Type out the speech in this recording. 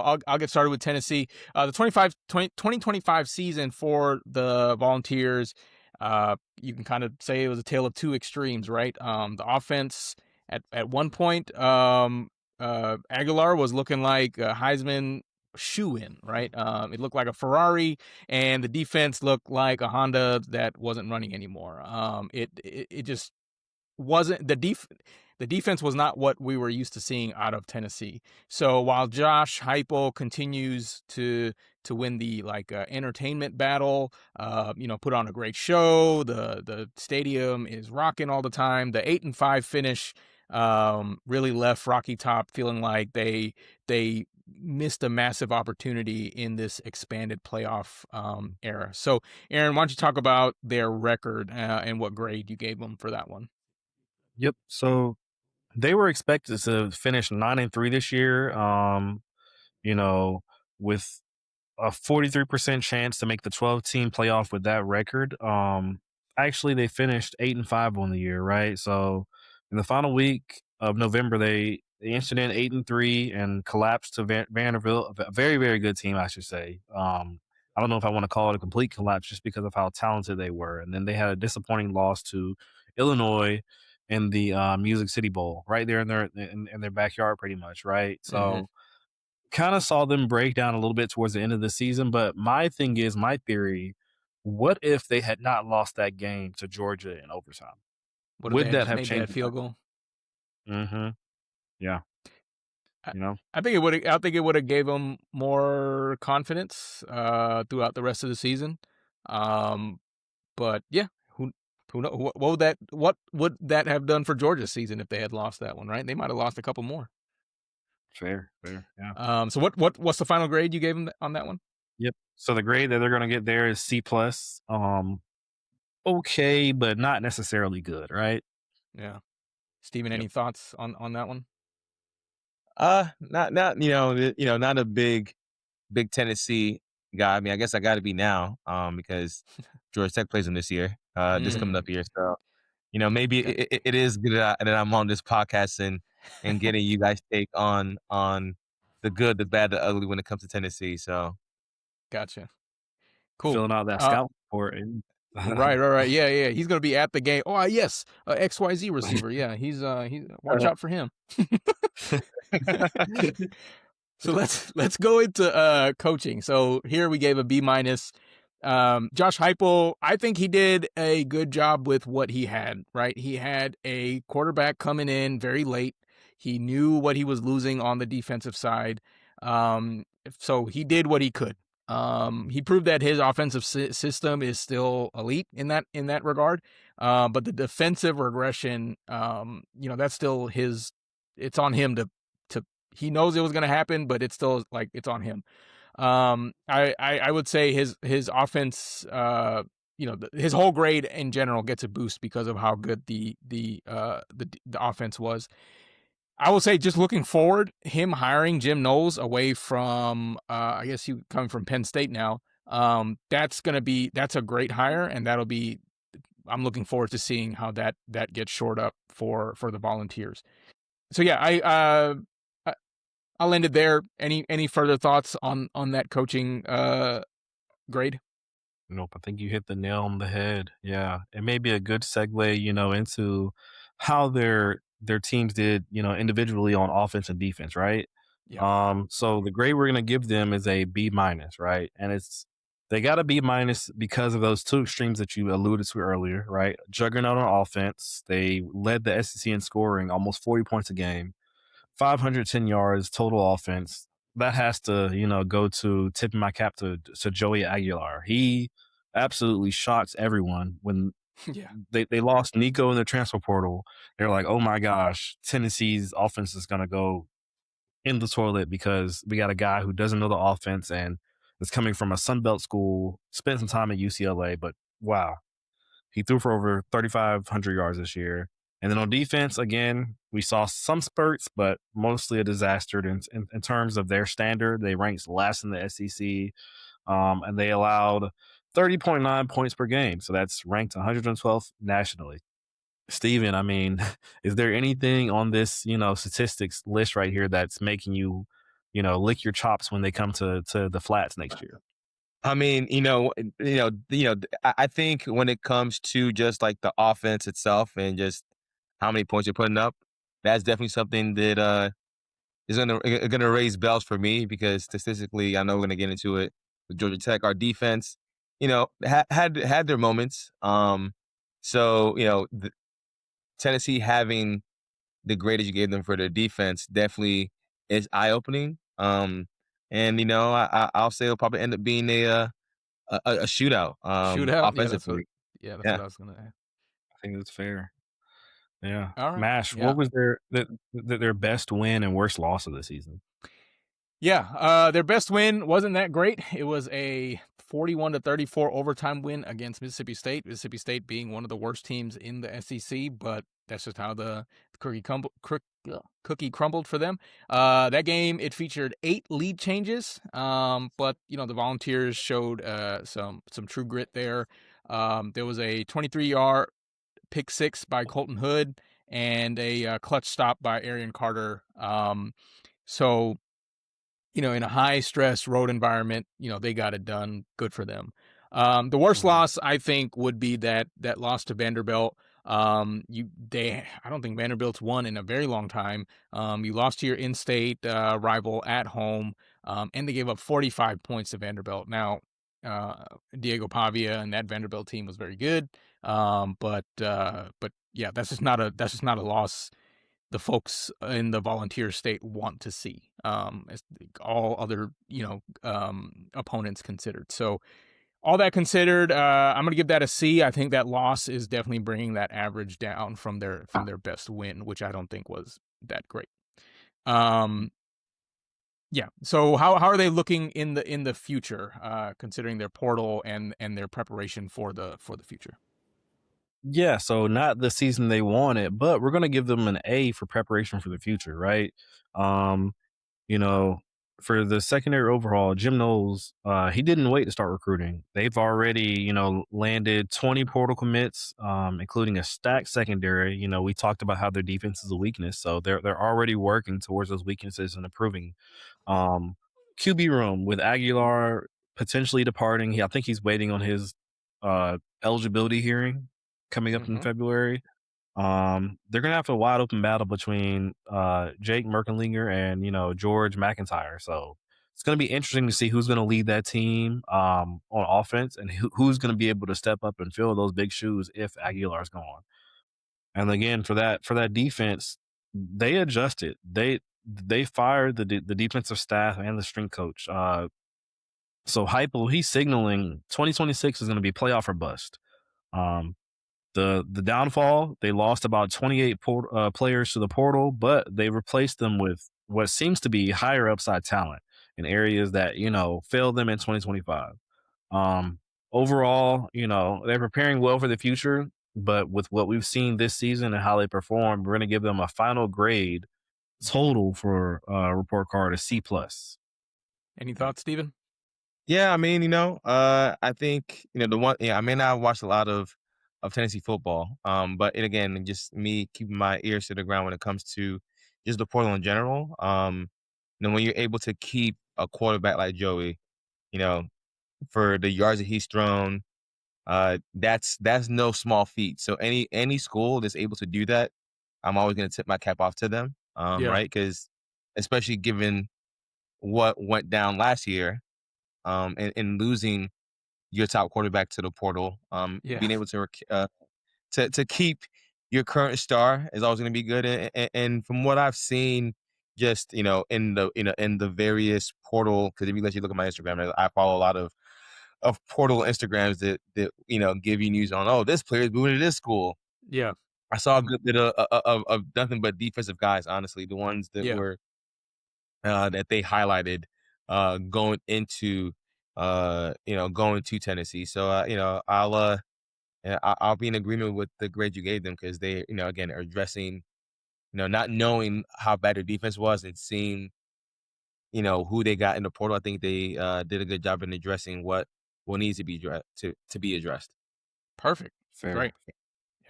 I'll get started with Tennessee. The 2025 season for the Volunteers, you can kind of say it was a tale of two extremes, right? The offense at one point, Aguilar was looking like a Heisman shoe-in, right? It looked like a Ferrari, and the defense looked like a Honda that wasn't running anymore. It just wasn't the defense was not what we were used to seeing out of Tennessee. So while Josh Heupel continues to win the entertainment battle, put on a great show, the stadium is rocking all the time. The 8-5 finish really left Rocky Top feeling like they missed a massive opportunity in this expanded playoff era. So, Aaron, why don't you talk about their record and what grade you gave them for that one? Yep. So they were expected to finish 9-3 this year. You know, with a 43% chance to make the 12-team playoff with that record. Actually, they finished 8-5 on the year, right? So in the final week of November, they inched in 8-3 and collapsed to Vanderbilt, a very, very good team, I should say. I don't know if I want to call it a complete collapse just because of how talented they were. And then they had a disappointing loss to Illinois in the Music City Bowl, right there in their backyard, pretty much, right? Mm-hmm. So kind of saw them break down a little bit towards the end of the season. But my thing is, my theory, what if they had not lost that game to Georgia in overtime? What if they Would had that just have made that changed? field goal? Mm-hmm. Yeah. I, You know, I think it would. I think it would have gave them more confidence throughout the rest of the season. Um, but yeah, who know what would that have done for Georgia's season if they had lost that one? Right, they might have lost a couple more. fair, fair. Yeah. So what's the final grade you gave them on that one? Yep. So the grade that they're going to get there is C plus. Okay, but not necessarily good, right? Yeah, Steven, Yep. any thoughts on that one? Not not a big Tennessee guy. I mean, I guess I got to be now, because Georgia Tech plays them this year, this coming up Mm, year. So maybe got it is good that I'm on this podcast and getting you guys take on the good, the bad, the ugly when it comes to Tennessee. So gotcha. Cool. Filling out that Uh, scout report. And right. Yeah. He's gonna be at the game. Oh, yes, XYZ receiver. Yeah, he's watch out for him. So let's go into coaching. So here we gave a B minus. Josh Heupel, I think he did a good job with what he had. Right, he had a quarterback coming in very late. He knew what he was losing on the defensive side. So he did what he could. He proved that his offensive system is still elite in that regard. But the defensive regression, that's still his. It's on him to. He knows it was going to happen, but it's still like it's on him. I would say his offense, his whole grade in general gets a boost because of how good the offense was. I will say, just looking forward, him hiring Jim Knowles away from, I guess he coming from Penn State now. That's a great hire, and I'm looking forward to seeing how that gets shored up for the Volunteers. So yeah, I'll end it there. Any further thoughts on that coaching grade? Nope, I think you hit the nail on the head. Yeah, it may be a good segue, into how their teams did, individually on offense and defense, right? Yeah. So the grade we're gonna give them is a B minus, right? And they got a B minus because of those two extremes that you alluded to earlier, right? Juggernaut on offense, they led the SEC in scoring, almost 40 points a game, 510 yards total offense. That has to, go to tipping my cap to Joey Aguilar. He absolutely shocks everyone when Yeah. they lost Nico in the transfer portal. They're like, oh my gosh, Tennessee's offense is going to go in the toilet because we got a guy who doesn't know the offense and is coming from a Sunbelt school, spent some time at UCLA, but wow, he threw for over 3,500 yards this year. And then on defense, again, we saw some spurts, but mostly a disaster in terms of their standard. They ranked last in the SEC, and they allowed 30.9 points per game. So that's ranked 112th nationally. Steven, I mean, is there anything on this, statistics list right here that's making you lick your chops when they come to the flats next year. I mean, I think when it comes to just like the offense itself and just how many points you're putting up, that's definitely something that is gonna raise bells for me because statistically, I know we're gonna get into it with Georgia Tech. Our defense, had their moments. So Tennessee having the grade that you gave them for their defense definitely is eye opening. And I'll say it'll probably end up being a shootout. Shootout. Offensively. That's Yeah. what I was gonna add. I think that's fair. Yeah. All right. Mash, Yeah. what was their best win and worst loss of the season? Yeah, their best win wasn't that great. It was a 41-34 overtime win against Mississippi State. Mississippi State being one of the worst teams in the SEC, but that's just how the cookie crumbled for them. That game, it featured 8 lead changes, but the Volunteers showed some true grit there. There was a 23-yard pick six by Colton Hood and a clutch stop by Arian Carter. So in a high stress road environment, they got it done. Good for them. The worst loss, I think, would be that loss to Vanderbilt. I don't think Vanderbilt's won in a very long time. You lost to your in-state rival at home, and they gave up 45 points to Vanderbilt. Now, Diego Pavia and that Vanderbilt team was very good, but yeah, that's just not a loss the folks in the Volunteer state want to see, as all other, opponents considered. So all that considered, I'm going to give that a C. I think that loss is definitely bringing that average down from their best win, which I don't think was that great. Yeah. So how are they looking in the future, considering their portal and their preparation for the future? Yeah, so not the season they wanted, but we're gonna give them an A for preparation for the future, right? Um, you know, for the secondary overhaul, Jim Knowles, he didn't wait to start recruiting. They've already, landed 20 portal commits, including a stacked secondary. We talked about how their defense is a weakness, so they're already working towards those weaknesses and improving. Um, QB room with Aguilar potentially departing. I think he's waiting on his eligibility hearing coming up in February. They're gonna have a wide open battle between Jake Merkenlinger and George McIntyre. So it's gonna be interesting to see who's gonna lead that team on offense and who's gonna be able to step up and fill those big shoes if Aguilar's gone. And again, for that defense, they adjusted. They fired the defensive staff and the strength coach. So Heupel, he's signaling 2026 is going to be playoff or bust. The downfall, they lost about 28 players to the portal, but they replaced them with what seems to be higher upside talent in areas that failed them in 2025. Overall, they're preparing well for the future, but with what we've seen this season and how they perform, we're going to give them a final grade total for report card, a C+. Any thoughts, Steven? Yeah, I mean, I think, the one, I may not have watched a lot of Tennessee football, but again, just me keeping my ears to the ground when it comes to just the portal in general. When you're able to keep a quarterback like Joey, for the yards that he's thrown, that's no small feat. So any school that's able to do that, I'm always going to tip my cap off to them, right? Because especially given what went down last year, and losing your top quarterback to the portal, being able to keep your current star is always going to be good. And from what I've seen, just in the various portal, because if you look at my Instagram, I follow a lot of portal Instagrams that give you news on, this player is moving to this school. Yeah, I saw a good bit of nothing but defensive guys. Honestly, the ones that were that they highlighted going into going to Tennessee. So I'll be in agreement with the grade you gave them because they again are addressing not knowing how bad their defense was and seeing who they got in the portal. I think they did a good job in addressing what needs to be to be addressed. perfect. Fair. Great.